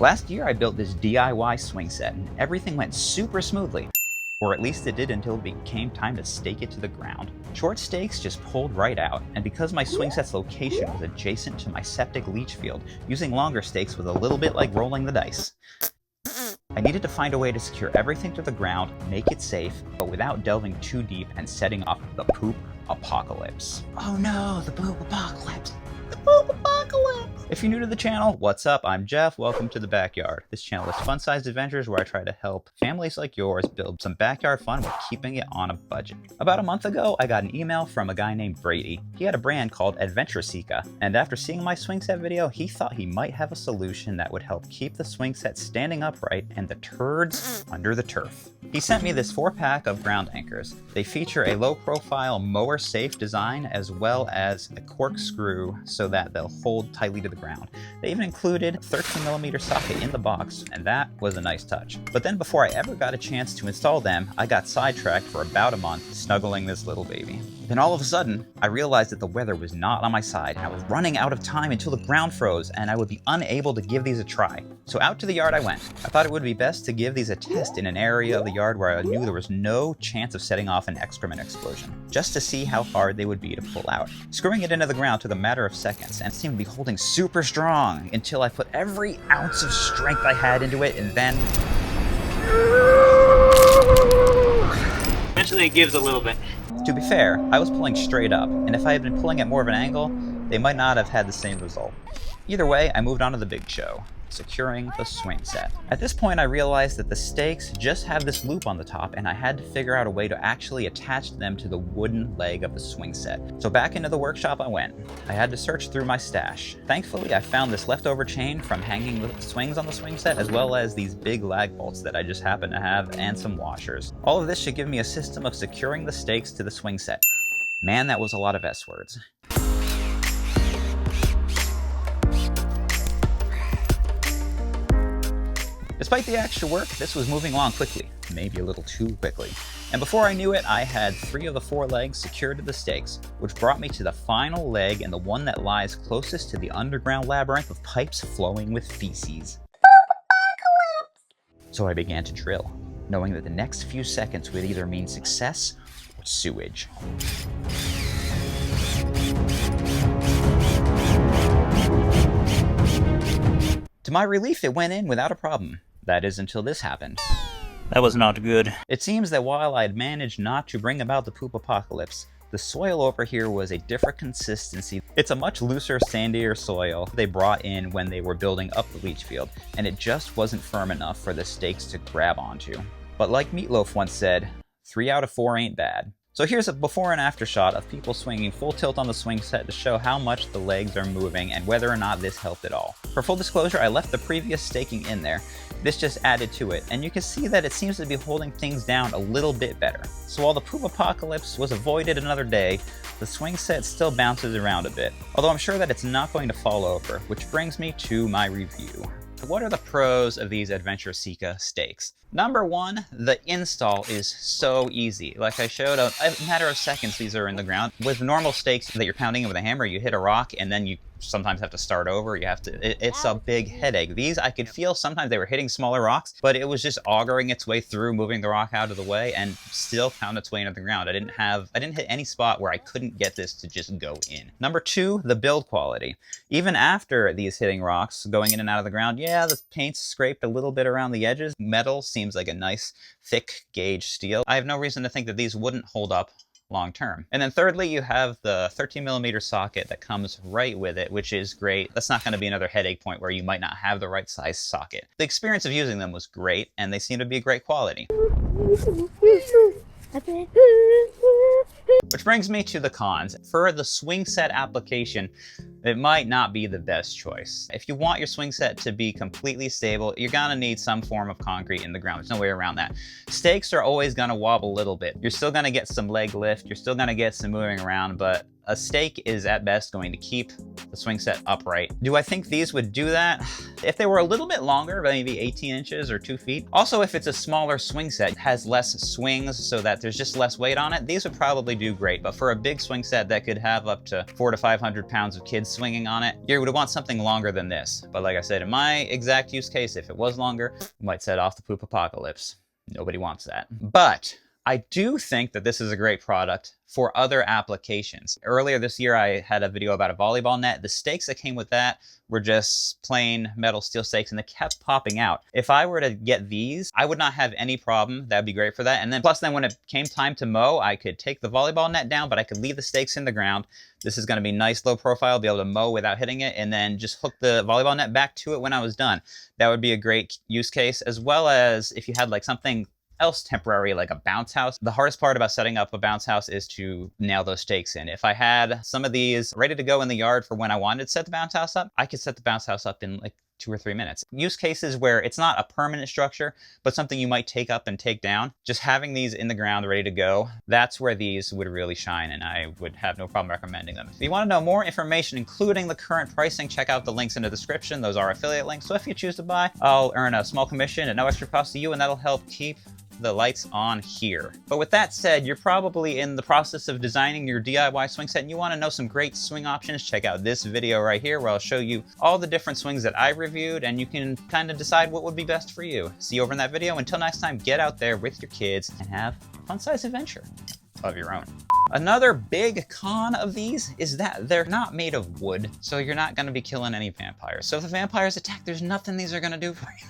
Last year I built this DIY swing set and everything went super smoothly. Or at least it did until it became time to stake it to the ground. Short stakes just pulled right out, and because my swing set's location was adjacent to my septic leach field, using longer stakes was a little bit like rolling the dice. I needed to find a way to secure everything to the ground, make it safe, but without delving too deep and setting off the poop apocalypse. Oh no, the poop apocalypse! The poop apocalypse! If you're new to the channel, what's up? I'm Jeff. Welcome to the backyard. This channel is fun-sized adventures where I try to help families like yours build some backyard fun while keeping it on a budget. About a month ago, I got an email from a guy named Brady. He had a brand called Adventure Seeka, and after seeing my swing set video, he thought he might have a solution that would help keep the swing set standing upright and the turds under the turf. He sent me this 4-pack of ground anchors. They feature a low-profile, mower-safe design as well as a corkscrew so that they'll hold tightly to the ground. They even included a 13mm socket in the box, and that was a nice touch. But then before I ever got a chance to install them, I got sidetracked for about a month snuggling this little baby. Then all of a sudden, I realized that the weather was not on my side, and I was running out of time until the ground froze, and I would be unable to give these a try. So out to the yard I went. I thought it would be best to give these a test in an area of the yard where I knew there was no chance of setting off an excrement explosion, just to see how hard they would be to pull out. Screwing it into the ground took a matter of seconds, and it seemed to be holding super strong until I put every ounce of strength I had into it, and then... Eventually it gives a little bit. To be fair, I was pulling straight up, and if I had been pulling at more of an angle, they might not have had the same result. Either way, I moved on to the big show, securing the swing set. At this point, I realized that the stakes just have this loop on the top, and I had to figure out a way to actually attach them to the wooden leg of the swing set. So back into the workshop I went. I had to search through my stash. Thankfully, I found this leftover chain from hanging the swings on the swing set, as well as these big lag bolts that I just happen to have, and some washers. All of this should give me a system of securing the stakes to the swing set. Man, that was a lot of S words. Despite the extra work, this was moving along quickly, maybe a little too quickly. And before I knew it, I had 3 of the 4 legs secured to the stakes, which brought me to the final leg and the one that lies closest to the underground labyrinth of pipes flowing with feces. So I began to drill, knowing that the next few seconds would either mean success or sewage. To my relief, it went in without a problem. That is, until this happened. That was not good. It seems that while I had managed not to bring about the poop apocalypse, the soil over here was a different consistency. It's a much looser, sandier soil they brought in when they were building up the leach field, and it just wasn't firm enough for the stakes to grab onto. But like Meatloaf once said, 3 out of 4 ain't bad. So here's a before and after shot of people swinging full tilt on the swing set to show how much the legs are moving and whether or not this helped at all. For full disclosure, I left the previous staking in there. This just added to it, and you can see that it seems to be holding things down a little bit better. So while the poop apocalypse was avoided another day, the swing set still bounces around a bit, although I'm sure that it's not going to fall over, which brings me to my review. What are the pros of these Adventure Seeka stakes? Number 1, the install is so easy. Like I showed, a matter of seconds these are in the ground. With normal stakes that you're pounding with a hammer, you hit a rock and then you sometimes have to start over. It's a big headache. These, I could feel sometimes they were hitting smaller rocks, but it was just augering its way through, moving the rock out of the way, and still found its way into the ground. I didn't hit any spot where I couldn't get this to just go in. Number 2, the build quality. Even after these hitting rocks, going in and out of the ground, yeah, the paint's scraped a little bit around the edges. Metal seems like a nice, thick gauge steel. I have no reason to think that these wouldn't hold up long term. And then thirdly, you have the 13mm socket that comes right with it, which is great. That's not going to be another headache point where you might not have the right size socket. The experience of using them was great, and they seem to be great quality. Which brings me to the cons. For the swing set application, it might not be the best choice. If you want your swing set to be completely stable, you're gonna need some form of concrete in the ground. There's no way around that. Stakes are always gonna wobble a little bit. You're still gonna get some leg lift, you're still gonna get some moving around, but a stake is at best going to keep the swing set upright. Do I think these would do that? If they were a little bit longer, maybe 18 inches or 2 feet. Also, if it's a smaller swing set, it has less swings so that there's just less weight on it, these would probably do great. But for a big swing set that could have up to 400 to 500 pounds of kids swinging on it, you would want something longer than this. But like I said, in my exact use case, if it was longer, you might set off the poop apocalypse. Nobody wants that. But I do think that this is a great product for other applications. Earlier this year, I had a video about a volleyball net. The stakes that came with that were just plain metal steel stakes, and they kept popping out. If I were to get these, I would not have any problem. That'd be great for that. And then plus then when it came time to mow, I could take the volleyball net down, but I could leave the stakes in the ground. This is gonna be nice low profile, be able to mow without hitting it, and then just hook the volleyball net back to it when I was done. That would be a great use case, as well as if you had like something else temporary, like a bounce house. The hardest part about setting up a bounce house is to nail those stakes in. If I had some of these ready to go in the yard for when I wanted to set the bounce house up, I could set the bounce house up in like 2 or 3 minutes. Use cases where it's not a permanent structure, but something you might take up and take down. Just having these in the ground ready to go, that's where these would really shine, and I would have no problem recommending them. If you want to know more information, including the current pricing, check out the links in the description. Those are affiliate links. So if you choose to buy, I'll earn a small commission at no extra cost to you, and that'll help keep the lights on here. But with that said, you're probably in the process of designing your DIY swing set and you want to know some great swing options. Check out this video right here where I'll show you all the different swings that I reviewed, and you can kind of decide what would be best for you. See you over in that video. Until next time, get out there with your kids and have a fun-sized adventure of your own. Another big con of these is that they're not made of wood, so you're not going to be killing any vampires. So if the vampires attack, there's nothing these are going to do for you.